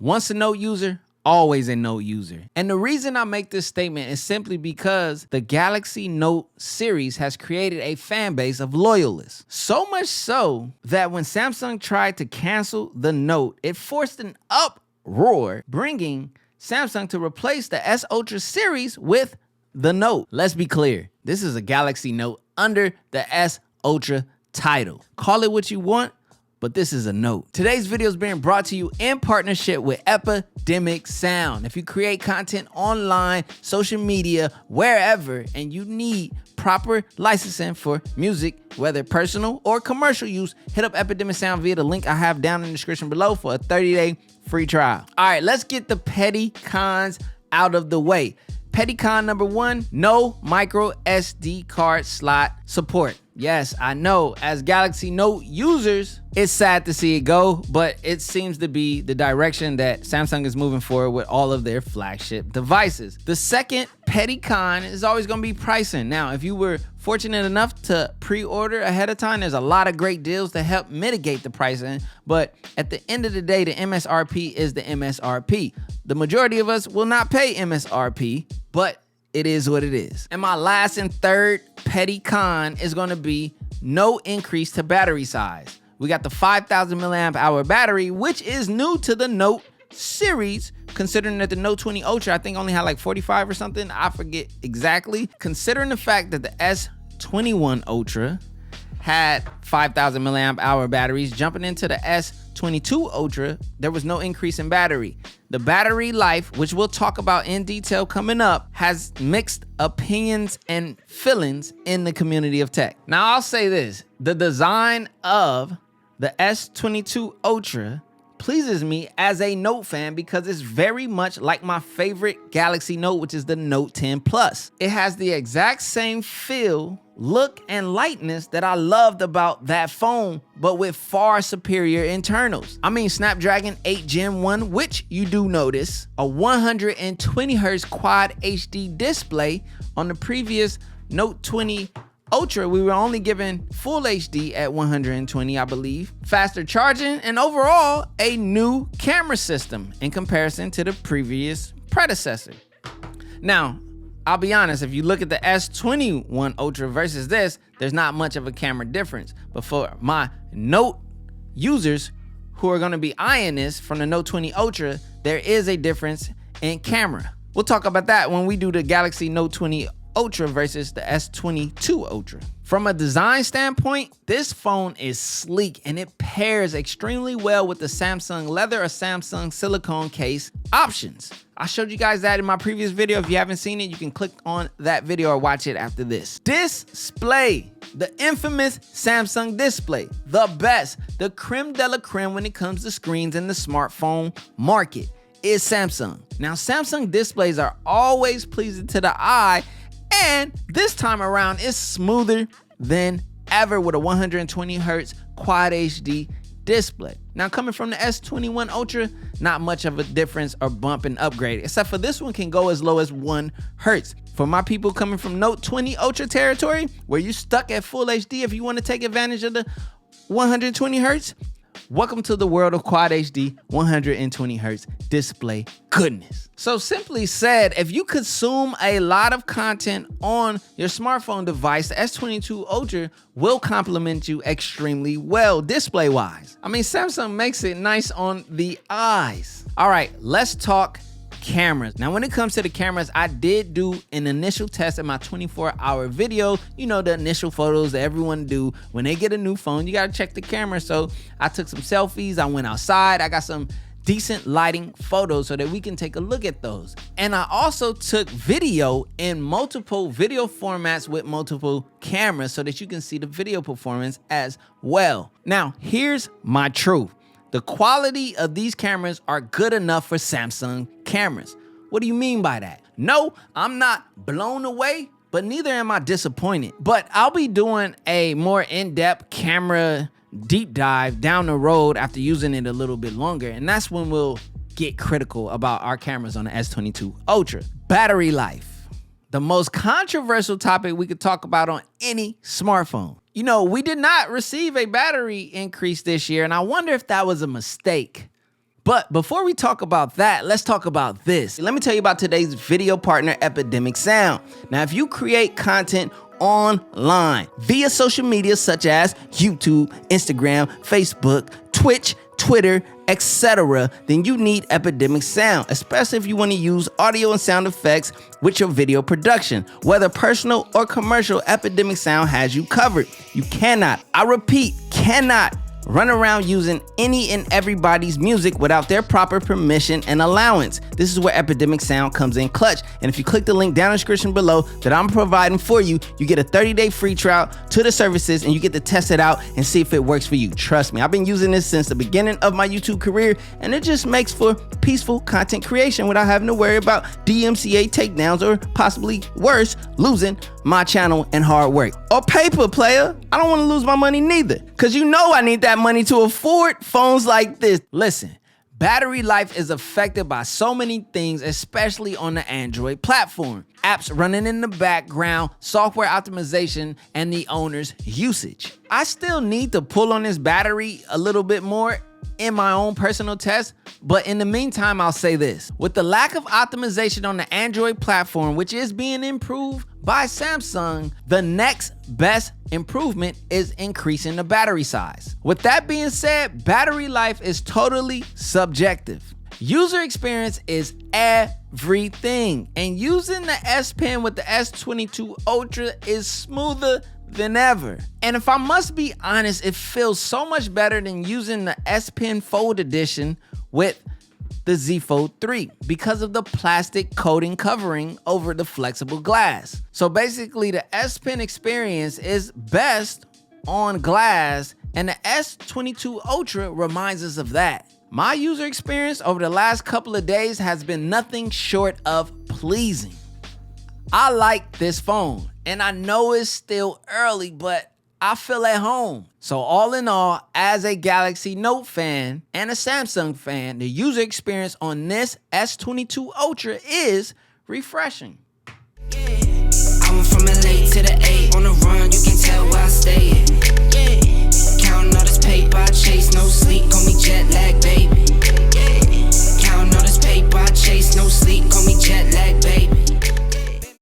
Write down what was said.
Once a Note user, always a Note user. And the reason I make this statement is simply because the Galaxy Note series has created a fan base of loyalists. So much so that when Samsung tried to cancel the Note, it forced an uproar, bringing Samsung to replace the S Ultra series with the Note. Let's be clear, this is a Galaxy Note under the S Ultra title. Call it what you want, but this is a Note. Today's video is being brought to you in partnership with Epidemic Sound. If you create content online, social media, wherever, and you need proper licensing for music, whether personal or commercial use, hit up Epidemic Sound via the link I have down in the description below for a 30-day free trial. All right, let's get the petty cons out of the way. Petty con number one, no micro SD card slot support. Yes, I know, as Galaxy Note users, it's sad to see it go, but it seems to be the direction that Samsung is moving forward with all of their flagship devices. The second petty con is always gonna be pricing. Now, if you were fortunate enough to pre-order ahead of time, there's a lot of great deals to help mitigate the pricing, but at the end of the day, the MSRP is the MSRP. The majority of us will not pay MSRP, but it is what it is. And my last and third petty con is gonna be no increase to battery size. We got the 5,000 milliamp hour battery, which is new to the Note series, considering that the Note 20 Ultra, I think only had like 45 or something. I forget exactly. Considering the fact that the S21 Ultra had 5,000 milliamp hour batteries, jumping into the S22 Ultra, there was no increase in battery. The battery life, which we'll talk about in detail coming up, has mixed opinions and feelings in the community of tech. Now, I'll say this, the design of the S22 Ultra pleases me as a Note fan because it's very much like my favorite Galaxy Note, which is the Note 10 Plus. It has the exact same feel, look, and lightness that I loved about that phone, but with far superior internals. I mean, Snapdragon 8 Gen 1, which you do notice, a 120Hz Quad HD display. On the previous Note 20 Ultra, we were only given full HD at 120, I believe. Faster charging, and overall, a new camera system in comparison to the previous predecessor. Now, I'll be honest, if you look at the S21 Ultra versus this, there's not much of a camera difference. But for my Note users who are gonna be eyeing this from the Note 20 Ultra, there is a difference in camera. We'll talk about that when we do the Galaxy Note 20 Ultra versus the S22 Ultra. From a design standpoint, this phone is sleek and it pairs extremely well with the Samsung leather or Samsung silicone case options. I showed you guys that in my previous video. If you haven't seen it, you can click on that video or watch it after this. Display, the infamous Samsung display, the best, the creme de la creme when it comes to screens in the smartphone market is Samsung. Now, Samsung displays are always pleasing to the eye, and this time around, it's smoother than ever with a 120Hz Quad HD display. Now, coming from the S21 Ultra, not much of a difference or bump and upgrade, except for this one can go as low as 1 Hz. For my people coming from Note 20 Ultra territory, where you're stuck at full HD, if you want to take advantage of the 120Hz, welcome to the world of Quad HD 120Hz display goodness. So simply said, if you consume a lot of content on your smartphone device, the S22 Ultra will complement you extremely well display wise. I mean, Samsung makes it nice on the eyes. All right, let's talk cameras. Now, when it comes to the cameras, I did do an initial test in my 24-hour video. You know, the initial photos that everyone do when they get a new phone. You gotta check the camera. So I took some selfies, I went outside, I got some decent lighting photos so that we can take a look at those. And I also took video in multiple video formats with multiple cameras so that you can see the video performance as well. Now, here's my truth. The quality of these cameras are good enough for Samsung cameras. What do you mean by that? No, I'm not blown away, but neither am I disappointed. But I'll be doing a more in-depth camera deep dive down the road after using it a little bit longer, and that's when we'll get critical about our cameras on the S22 Ultra. Battery life, the most controversial topic we could talk about on any smartphone. You know, we did not receive a battery increase this year, and I wonder if that was a mistake. But before we talk about that, let's talk about this. Let me tell you about today's video partner, Epidemic Sound. Now, if you create content online via social media such as YouTube, Instagram, Facebook, Twitch, Twitter, etc., then you need Epidemic Sound, especially if you want to use audio and sound effects with your video production. Whether personal or commercial, Epidemic Sound has you covered. You cannot, I repeat, cannot run around using any and everybody's music without their proper permission and allowance. This is where Epidemic Sound comes in clutch. And if you click the link down in the description below that I'm providing for you, you get a 30-day free trial to the services and you get to test it out and see if it works for you. Trust me, I've been using this since the beginning of my YouTube career, and it just makes for peaceful content creation without having to worry about DMCA takedowns or possibly worse, losing my channel and hard work. Or paper, player. I don't want to lose my money neither, because you know I need that money to afford phones like this. Listen, battery life is affected by so many things, especially on the Android platform. Apps running in the background, software optimization, and the owner's usage. I still need to pull on this battery a little bit more in my own personal test, but in the meantime, I'll say this. With the lack of optimization on the Android platform, which is being improved by Samsung, the next best improvement is increasing the battery size. With that being said, battery life is totally subjective. User experience is everything, and using the S Pen with the S22 Ultra is smoother than ever. And if I must be honest, it feels so much better than using the S Pen Fold Edition with the Z Fold 3 because of the plastic coating covering over the flexible glass. So basically, the S Pen experience is best on glass, and the S22 Ultra reminds us of that. My user experience over the last couple of days has been nothing short of pleasing. I like this phone, and I know it's still early, but I feel at home. So all in all, as a Galaxy Note fan and a Samsung fan, the user experience on this S22 Ultra is refreshing. I went from LA to the A on the run, you can tell where I stay. Counting all